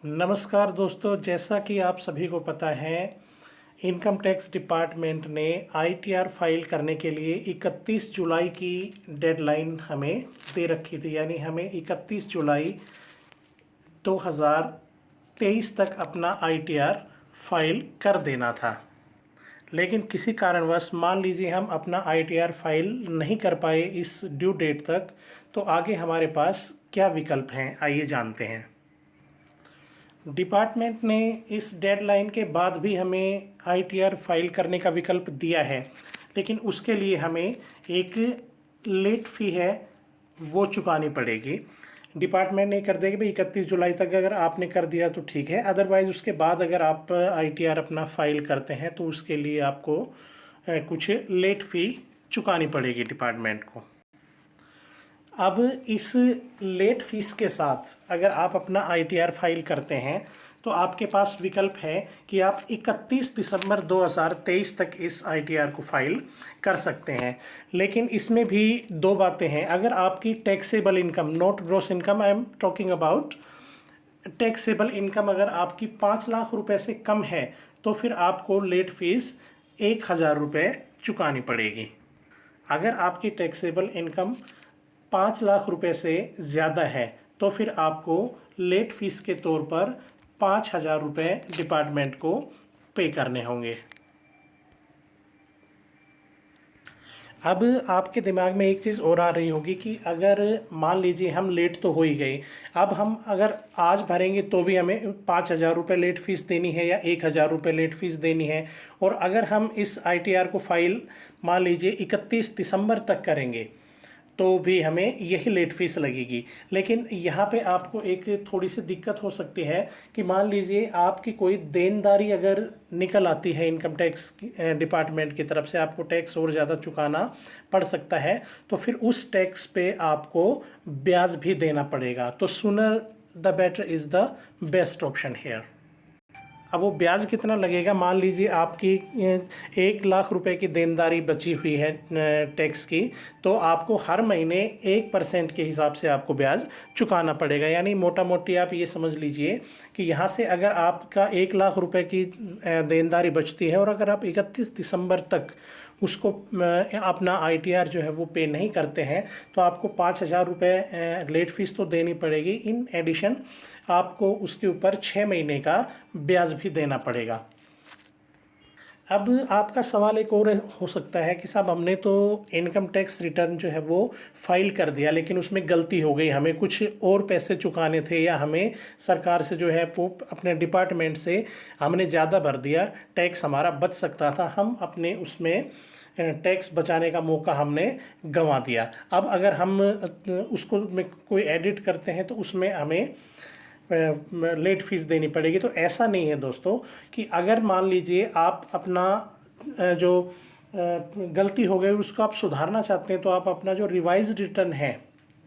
नमस्कार दोस्तों, जैसा कि आप सभी को पता है, इनकम टैक्स डिपार्टमेंट ने आईटीआर फाइल करने के लिए 31 जुलाई की डेडलाइन हमें दे रखी थी। यानी हमें 31 जुलाई 2023 तक अपना आईटीआर फाइल कर देना था। लेकिन किसी कारणवश मान लीजिए हम अपना आईटीआर फाइल नहीं कर पाए इस ड्यू डेट तक, तो आगे हमारे पास क्या विकल्प हैं, आइए जानते हैं। डिपार्टमेंट ने इस डेडलाइन के बाद भी हमें आईटीआर फाइल करने का विकल्प दिया है, लेकिन उसके लिए हमें एक लेट फ़ी है वो चुकानी पड़ेगी। डिपार्टमेंट ने कर देगा भाई 31 जुलाई तक अगर आपने कर दिया तो ठीक है, अदरवाइज़ उसके बाद अगर आप आईटीआर अपना फ़ाइल करते हैं तो उसके लिए आपको कुछ लेट फ़ी चुकानी पड़ेगी डिपार्टमेंट को। अब इस लेट फीस के साथ अगर आप अपना आईटीआर फाइल करते हैं तो आपके पास विकल्प है कि आप 31 दिसंबर 2023 तक इस आईटीआर को फाइल कर सकते हैं। लेकिन इसमें भी दो बातें हैं। अगर आपकी taxable income, not gross income, I am talking about taxable income, अगर आपकी 5 लाख रुपए से कम है तो फिर आपको लेट फीस 1000 रुपये चुकानी पड़ेगी। अगर आपकी टैक्सेबल इनकम 5 लाख रुपए से ज़्यादा है तो फिर आपको लेट फीस के तौर पर 5000 रुपये डिपार्टमेंट को पे करने होंगे। अब आपके दिमाग में एक चीज़ और आ रही होगी कि अगर मान लीजिए हम लेट तो हो ही गए, अब हम अगर आज भरेंगे तो भी हमें 5000 रुपये लेट फ़ीस देनी है या 1000 रुपये लेट फ़ीस देनी है, और अगर हम इस आईटीआर को फाइल मान लीजिए 31 दिसंबर तक करेंगे तो भी हमें यही लेट फीस लगेगी। लेकिन यहाँ पे आपको एक थोड़ी सी दिक्कत हो सकती है कि मान लीजिए आपकी कोई देनदारी अगर निकल आती है इनकम टैक्स डिपार्टमेंट की तरफ से, आपको टैक्स और ज़्यादा चुकाना पड़ सकता है, तो फिर उस टैक्स पे आपको ब्याज भी देना पड़ेगा। तो sooner the better is the best option here. अब वो ब्याज कितना लगेगा, मान लीजिए आपकी 1 लाख रुपए की देनदारी बची हुई है टैक्स की, तो आपको हर महीने 1% के हिसाब से आपको ब्याज चुकाना पड़ेगा। यानी मोटा मोटी आप ये समझ लीजिए कि यहाँ से अगर आपका 1 लाख रुपए की देनदारी बचती है और अगर आप 31 दिसंबर तक उसको अपना आईटीआर जो है वो पे नहीं करते हैं तो आपको 5000 रुपये लेट फीस तो देनी पड़ेगी। इन एडिशन आपको उसके ऊपर 6 महीने का ब्याज भी देना पड़ेगा। अब आपका सवाल एक और हो सकता है कि साहब हमने तो इनकम टैक्स रिटर्न जो है वो फाइल कर दिया, लेकिन उसमें गलती हो गई, हमें कुछ और पैसे चुकाने थे या हमें सरकार से जो है वो अपने डिपार्टमेंट से हमने ज़्यादा भर दिया, टैक्स हमारा बच सकता था, हम अपने उसमें टैक्स बचाने का मौका हमने गंवा दिया। अब अगर हम उसको में कोई एडिट करते हैं तो उसमें हमें लेट फीस देनी पड़ेगी। तो ऐसा नहीं है दोस्तों कि अगर मान लीजिए आप अपना जो गलती हो गई उसको आप सुधारना चाहते हैं तो आप अपना जो रिवाइज रिटर्न है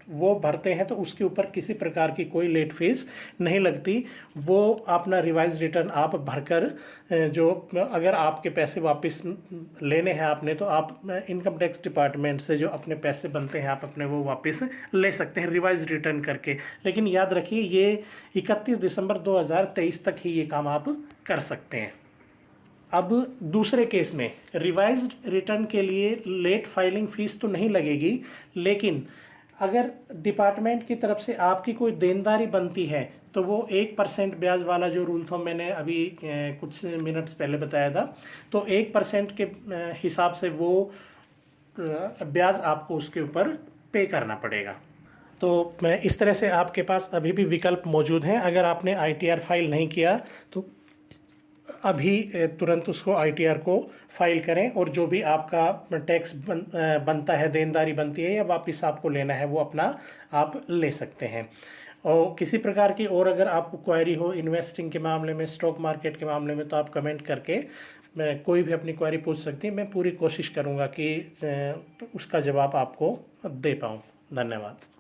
वो भरते हैं तो उसके ऊपर किसी प्रकार की कोई लेट फीस नहीं लगती। वो अपना रिवाइज रिटर्न आप भरकर जो अगर आपके पैसे वापस लेने हैं आपने, तो आप इनकम टैक्स डिपार्टमेंट से जो अपने पैसे बनते हैं आप अपने वो वापस ले सकते हैं रिवाइज रिटर्न करके। लेकिन याद रखिए ये 31 दिसंबर 2023 तक ही ये काम आप कर सकते हैं। अब दूसरे केस में रिवाइज्ड रिटर्न के लिए लेट फाइलिंग फ़ीस तो नहीं लगेगी, लेकिन अगर डिपार्टमेंट की तरफ से आपकी कोई देनदारी बनती है तो वो 1% ब्याज वाला जो रूल था मैंने अभी कुछ मिनट्स पहले बताया था, तो 1% के हिसाब से वो ब्याज आपको उसके ऊपर पे करना पड़ेगा। तो इस तरह से आपके पास अभी भी विकल्प मौजूद हैं। अगर आपने आईटीआर फाइल नहीं किया तो अभी तुरंत उसको आईटीआर को फाइल करें और जो भी आपका टैक्स बनता है, देनदारी बनती है या वापस आपको लेना है, वो अपना आप ले सकते हैं। और किसी प्रकार की और अगर आपको क्वेरी हो इन्वेस्टिंग के मामले में, स्टॉक मार्केट के मामले में, तो आप कमेंट करके कोई भी अपनी क्वेरी पूछ सकती हैं। मैं पूरी कोशिश करूँगा कि उसका जवाब आपको दे पाऊँ। धन्यवाद।